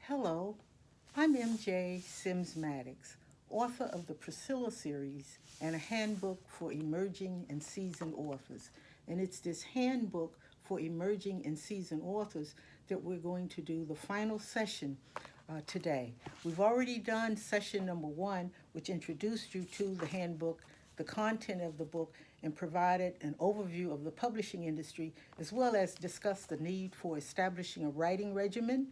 Hello, I'm MJ Sims Maddox, author of the Priscilla series and a handbook for emerging and seasoned authors. And it's this handbook for emerging and seasoned authors that we're going to do the final session today. We've already done session number one, which introduced you to the handbook, the content of the book, and provided an overview of the publishing industry, as well as discussed the need for establishing a writing regimen.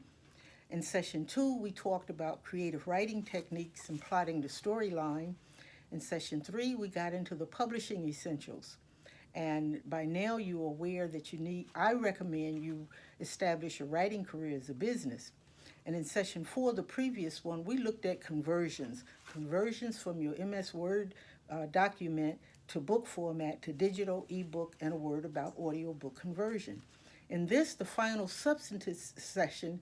In session two, we talked about creative writing techniques and plotting the storyline. In session three, we got into the publishing essentials. And by now, you're aware that I recommend you establish a writing career as a business. And in session four, the previous one, we looked at conversions from your MS Word document to book format to digital, ebook, and a word about audiobook conversion. In this, the final substantive session,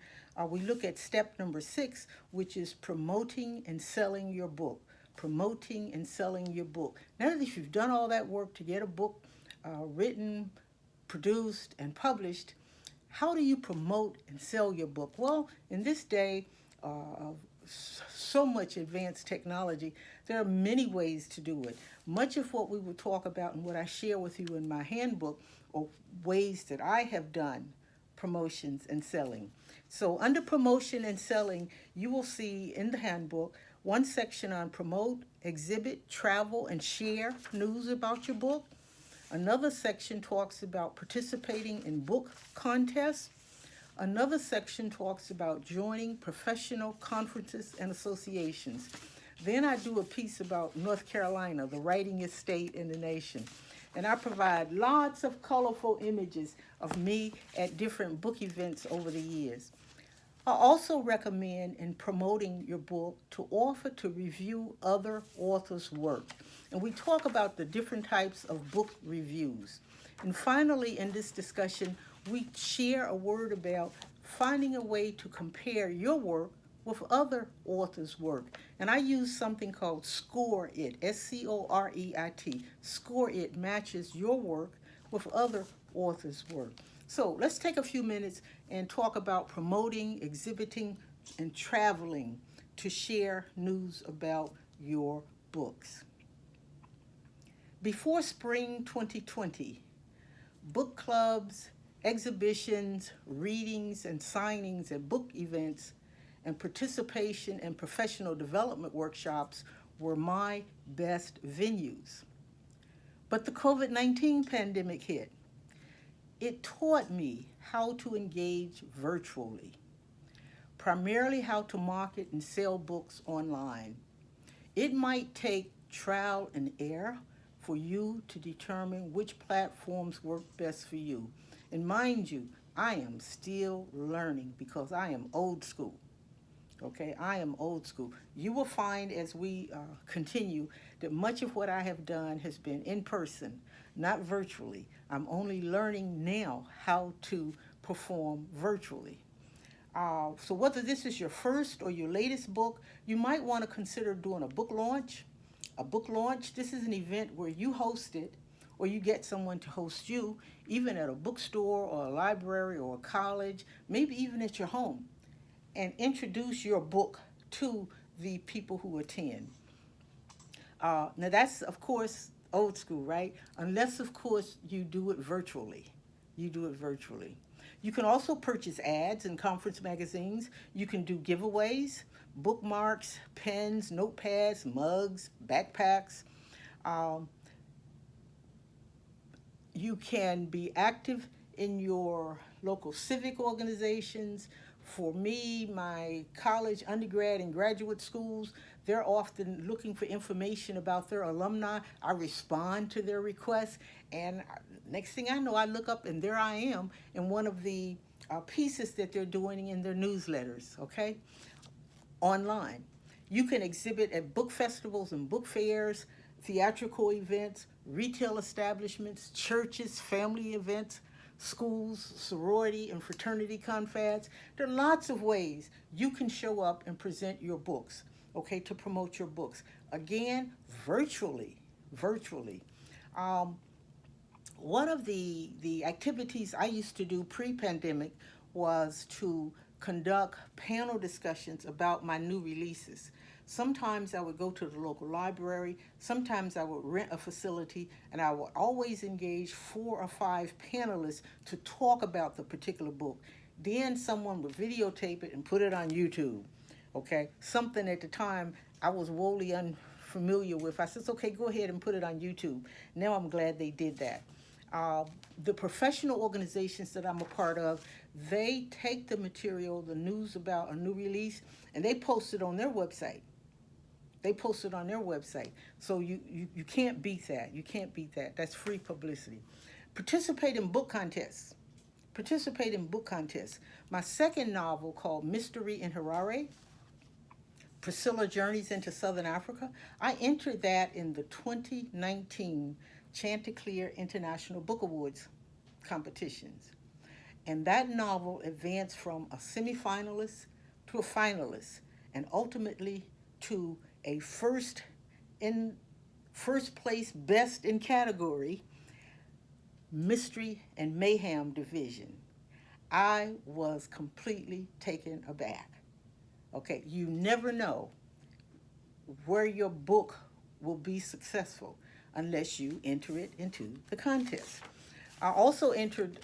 we look at step number 6, which is promoting and selling your book. Promoting and selling your book. Now that you've done all that work to get a book written, produced, and published, how do you promote and sell your book? Well, in this day of so much advanced technology, there are many ways to do it. Much of what we will talk about and what I share with you in my handbook are ways that I have done promotions and selling. So under promotion and selling, you will see in the handbook one section on promote, exhibit, travel, and share news about your book. Another section talks about participating in book contests. Another section talks about joining professional conferences and associations. Then I do a piece about North Carolina, the writingest state in the nation. And I provide lots of colorful images of me at different book events over the years. I also recommend in promoting your book to offer to review other authors' work. And we talk about the different types of book reviews. And finally, in this discussion, we share a word about finding a way to compare your work with other authors' work. And I use something called Score It, SCOREIT. Score It matches your work with other authors' work. So let's take a few minutes and talk about promoting, exhibiting, and traveling to share news about your books. Before spring 2020, book clubs, exhibitions, readings, and signings at book events, and participation in professional development workshops were my best venues. But the COVID-19 pandemic hit. It taught me how to engage virtually, primarily how to market and sell books online. It might take trial and error for you to determine which platforms work best for you. And mind you, I am still learning because I am old school. Okay, I am old school. You will find as we continue that much of what I have done has been in person, not virtually. I'm only learning now how to perform virtually. So whether this is your first or your latest book, you might want to consider doing a book launch. A book launch, this is an event where you host it or you get someone to host you, even at a bookstore or a library or a college, maybe even at your home, and introduce your book to the people who attend. Now that's, of course, old school, right? Unless, of course, you do it virtually. You do it virtually. You can also purchase ads in conference magazines. You can do giveaways, bookmarks, pens, notepads, mugs, backpacks. Um, you can be active in your local civic organizations. For me, my college, undergrad, and graduate schools, they're often looking for information about their alumni. I respond to their requests, and next thing I know, I look up, and there I am in one of the pieces that they're doing in their newsletters, okay, online. You can exhibit at book festivals and book fairs, theatrical events, retail establishments, churches, family events, schools, sorority and fraternity confads. There are lots of ways you can show up and present your books, okay, to promote your books. Again, virtually. Um, One of the activities I used to do pre-pandemic was to conduct panel discussions about my new releases. Sometimes I would go to the local library, sometimes I would rent a facility, and I would always engage 4 or 5 panelists to talk about the particular book. Then someone would videotape it and put it on YouTube. Okay, something at the time I was woefully unfamiliar with. I said, okay, go ahead and put it on YouTube. Now I'm glad they did that. Uh, the professional organizations that I'm a part of, they take the material, the news about a new release, and they post it on their website. They post it on their website. So you can't beat that. You can't beat that. That's free publicity. Participate in book contests. Participate in book contests. My second novel, called Mystery in Harare, Priscilla Journeys into Southern Africa, I entered that in the 2019 Chanticleer International Book Awards competitions. And that novel advanced from a semifinalist to a finalist, and ultimately to a first place best in category, Mystery and Mayhem division. I was completely taken aback. Okay, you never know where your book will be successful unless you enter it into the contest. I also entered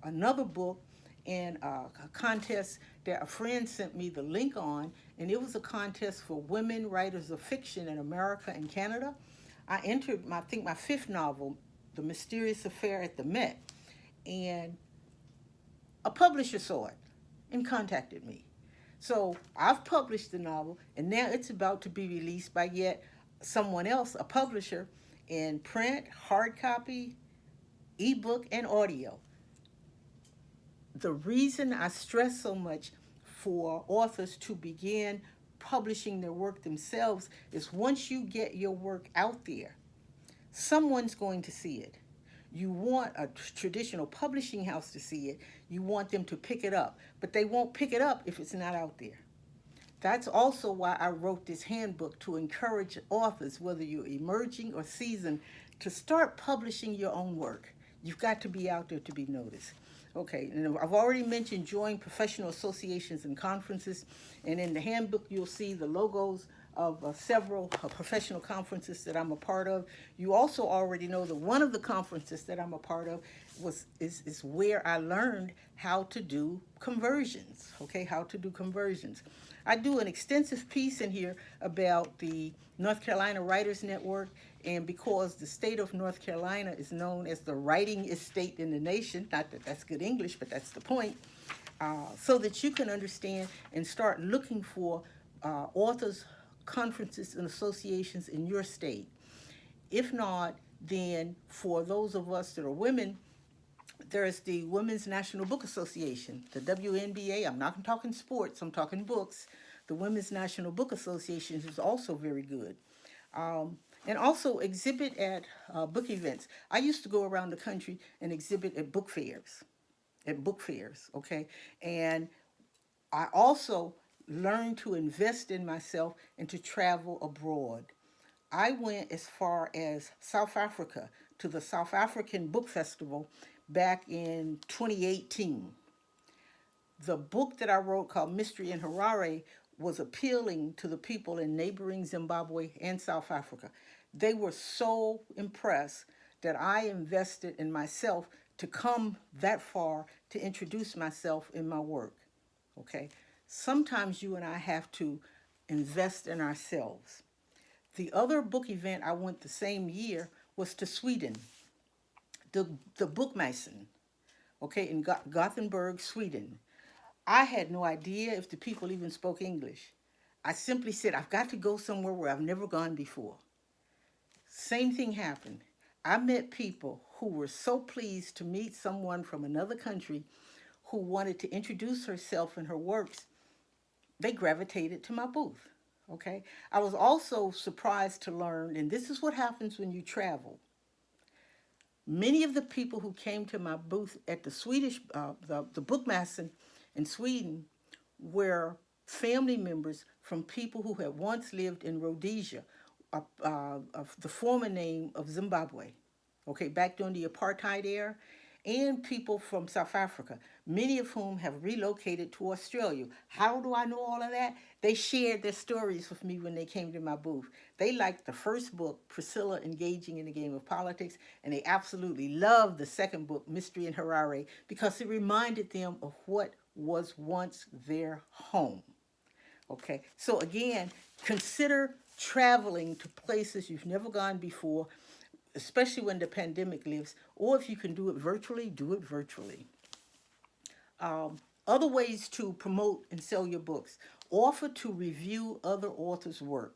another book in a contest that a friend sent me the link on, and it was a contest for women writers of fiction in America and Canada. I entered, I think, my fifth novel, The Mysterious Affair at the Met, and a publisher saw it and contacted me. So I've published the novel, and now it's about to be released by yet someone else, a publisher, in print, hard copy, ebook, and audio. The reason I stress so much for authors to begin publishing their work themselves is once you get your work out there, someone's going to see it. You want a traditional publishing house to see it. You want them to pick it up, but they won't pick it up if it's not out there. That's also why I wrote this handbook, to encourage authors, whether you're emerging or seasoned, to start publishing your own work. You've got to be out there to be noticed. Okay, and I've already mentioned join professional associations and conferences, and in the handbook you'll see the logos of several professional conferences that I'm a part of. You also already know that one of the conferences that I'm a part of is where I learned how to do conversions. Okay, how to do conversions. I do an extensive piece in here about the North Carolina Writers Network, and because the state of North Carolina is known as the writing state in the nation, not that that's good English, but that's the point, so that you can understand and start looking for authors, conferences, and associations in your state. If not, then for those of us that are women, there's the Women's National Book Association, the WNBA. I'm not talking sports, I'm talking books. The Women's National Book Association is also very good. And also exhibit at book events. I used to go around the country and exhibit at book fairs, okay? And I also learned to invest in myself and to travel abroad. I went as far as South Africa to the South African Book Festival back in 2018. The book that I wrote, called Mystery in Harare, was appealing to the people in neighboring Zimbabwe and South Africa. They were so impressed that I invested in myself to come that far to introduce myself in my work. Okay? Sometimes you and I have to invest in ourselves. The other book event I went the same year was to Sweden, the Bookmässan, okay, in Gothenburg, Sweden. I had no idea if the people even spoke English. I simply said, I've got to go somewhere where I've never gone before. Same thing happened. I met people who were so pleased to meet someone from another country who wanted to introduce herself and her works. They gravitated to my booth. Okay. I was also surprised to learn, and this is what happens when you travel. Many of the people who came to my booth at the Swedish, the Bookmässan in Sweden, were family members from people who had once lived in Rhodesia, of the former name of Zimbabwe. Okay, back during the apartheid era, and people from South Africa, many of whom have relocated to Australia. How do I know all of that? They shared their stories with me when they came to my booth. They liked the first book, Priscilla Engaging in the Game of Politics, and they absolutely loved the second book, Mystery in Harare, because it reminded them of what was once their home. Okay, so again, consider traveling to places you've never gone before, especially when the pandemic lives, or if you can do it virtually, do it virtually. Other ways to promote and sell your books: offer to review other authors' work.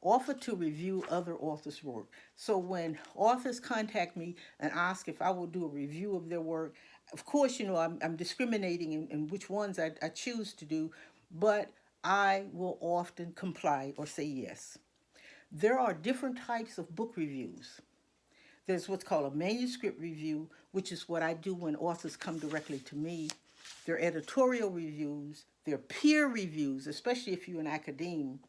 Offer to review other authors' work. So when authors contact me and ask if I will do a review of their work, of course, I'm discriminating in which ones I choose to do, but I will often comply or say yes. There are different types of book reviews. There's what's called a manuscript review, which is what I do when authors come directly to me. There are editorial reviews, there are peer reviews, especially if you're an academe,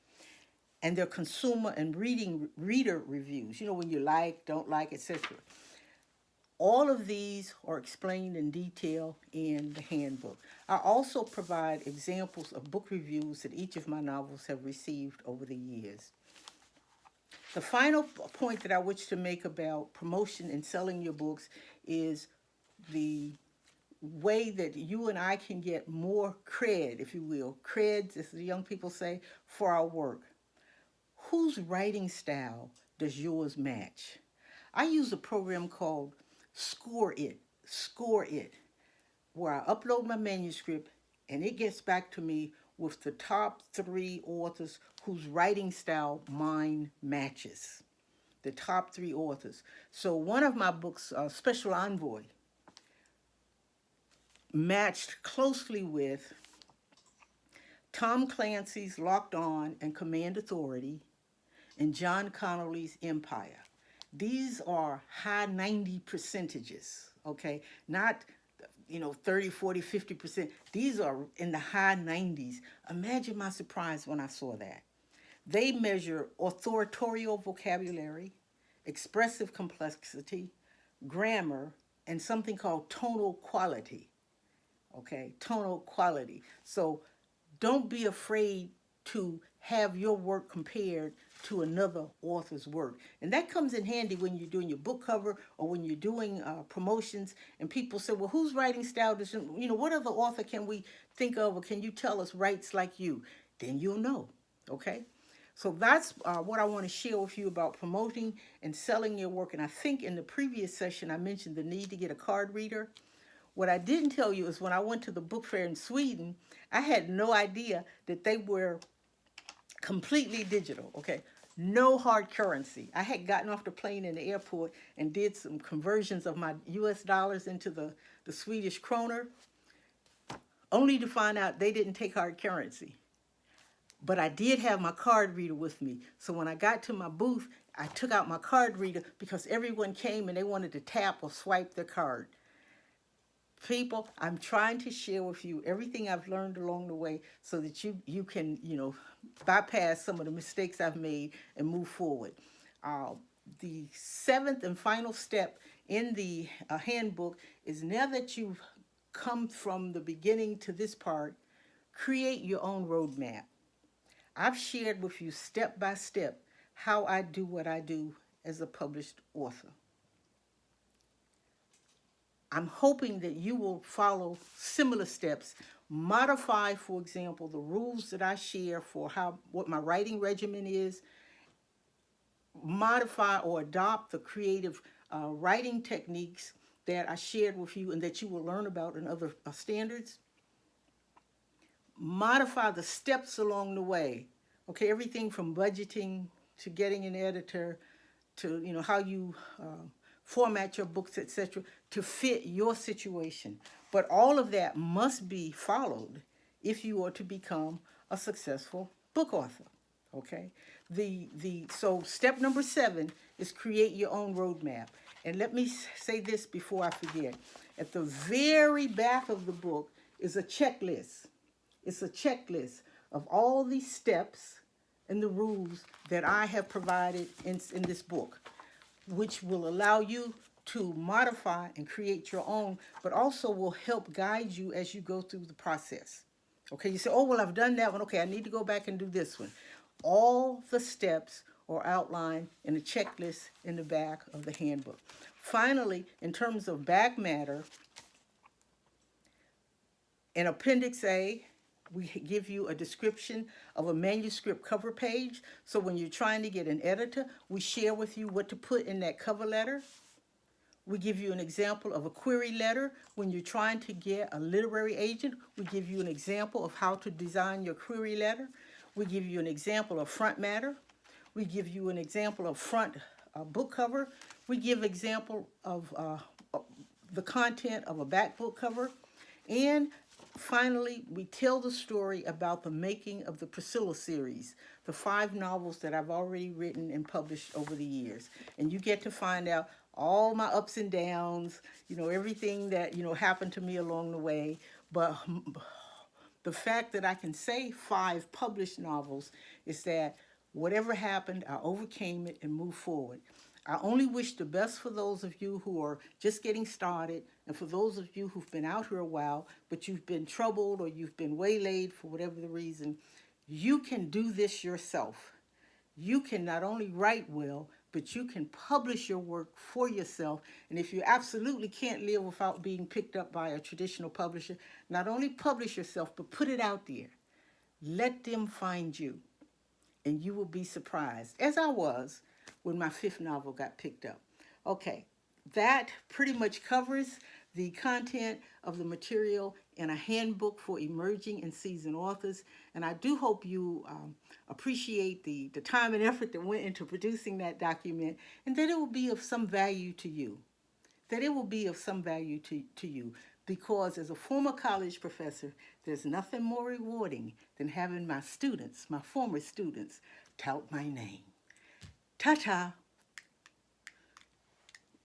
and there are consumer and reader reviews, when you like, don't like, etc. All of these are explained in detail in the handbook. I also provide examples of book reviews that each of my novels have received over the years. The final point that I wish to make about promotion and selling your books is the way that you and I can get more cred, if you will, creds, as the young people say, for our work. Whose writing style does yours match? I use a program called Score It, where I upload my manuscript and it gets back to me with the top 3 authors whose writing style mine matches. The top 3 authors. So one of my books, Special Envoy, matched closely with Tom Clancy's Locked On and Command Authority and John Connolly's Empire. These are high 90 percentages, okay? Not 30, 40, 50%. These are in the high 90s. Imagine my surprise when I saw that. They measure authorial vocabulary, expressive complexity, grammar, and something called tonal quality. Okay, tonal quality. So don't be afraid to have your work compared to another author's work. And that comes in handy when you're doing your book cover or when you're doing promotions and people say, well, whose writing style does, what other author can we think of or can you tell us writes like you? Then you'll know, okay? So that's what I want to share with you about promoting and selling your work. And I think in the previous session, I mentioned the need to get a card reader. What I didn't tell you is when I went to the book fair in Sweden, I had no idea that they were completely digital, okay? No hard currency. I had gotten off the plane in the airport and did some conversions of my US dollars into the Swedish kroner, only to find out they didn't take hard currency. But I did have my card reader with me. So when I got to my booth, I took out my card reader because everyone came and they wanted to tap or swipe their card. People, I'm trying to share with you everything I've learned along the way so that you can, bypass some of the mistakes I've made and move forward. The 7th and final step in the handbook is, now that you've come from the beginning to this part, create your own roadmap. I've shared with you step by step how I do what I do as a published author. I'm hoping that you will follow similar steps, modify, for example, the rules that I share for what my writing regimen is, modify or adopt the creative writing techniques that I shared with you and that you will learn about in other standards. Modify the steps along the way, okay, everything from budgeting to getting an editor to, how you format your books, etc., to fit your situation. But all of that must be followed if you are to become a successful book author. Okay. So step number 7 is create your own roadmap. And let me say this before I forget. At the very back of the book is a checklist. It's a checklist of all these steps and the rules that I have provided in this book, which will allow you to modify and create your own, but also will help guide you as you go through the process. Okay, you say, oh, well, I've done that one. Okay, I need to go back and do this one. All the steps are outlined in a checklist in the back of the handbook. Finally, in terms of back matter, in Appendix A, we give you a description of a manuscript cover page. So when you're trying to get an editor, we share with you what to put in that cover letter. We give you an example of a query letter. When you're trying to get a literary agent, we give you an example of how to design your query letter. We give you an example of front matter. We give you an example of front book cover. We give example of the content of a back book cover. And finally, we tell the story about the making of the Priscilla series, the 5 novels that I've already written and published over the years. And you get to find out all my ups and downs, everything that, happened to me along the way. But the fact that I can say 5 published novels is that whatever happened, I overcame it and moved forward. I only wish the best for those of you who are just getting started, and for those of you who've been out here a while, but you've been troubled or you've been waylaid for whatever the reason. You can do this yourself. You can not only write well, but you can publish your work for yourself. And if you absolutely can't live without being picked up by a traditional publisher, not only publish yourself, but put it out there. Let them find you, and you will be surprised, as I was when my 5th novel got picked up. Okay, that pretty much covers the content of the material in a handbook for emerging and seasoned authors. And I do hope you appreciate the time and effort that went into producing that document, and that it will be of some value to you. That it will be of some value to you. Because as a former college professor, there's nothing more rewarding than having my students, my former students, tout my name. Ta-ta.